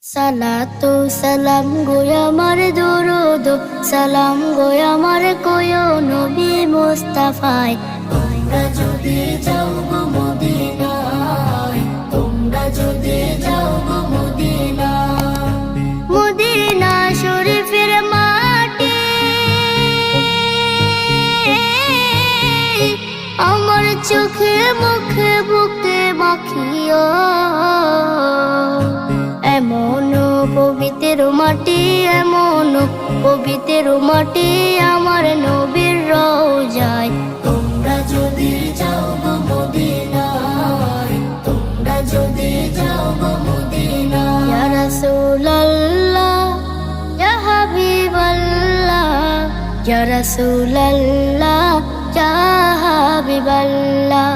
সালাতু সালাম গো আমার দরুদ সালাম গো আমার কোয় নবী মুস্তাফায়। তোমরা যদি যাও গো মদিনায়, তোমরা যদি যাও গো মদিনায়, মদিনা শরীফের মাটি আমার চোখে মুখে বুকে মাখিও। এমন পবিত্র মাটি, এমন পবিত্র মাটি আমার নবীর রওজায়। তোমরা যদি যাও গো মদিনায়, তোমরা যদি যাও গো মদিনায়। ইয়া রাসূলুল্লাহ ইয়া হাবিবাল্লাহ, ইয়া রাসূলুল্লাহ ইয়া হাবিবাল্লাহ।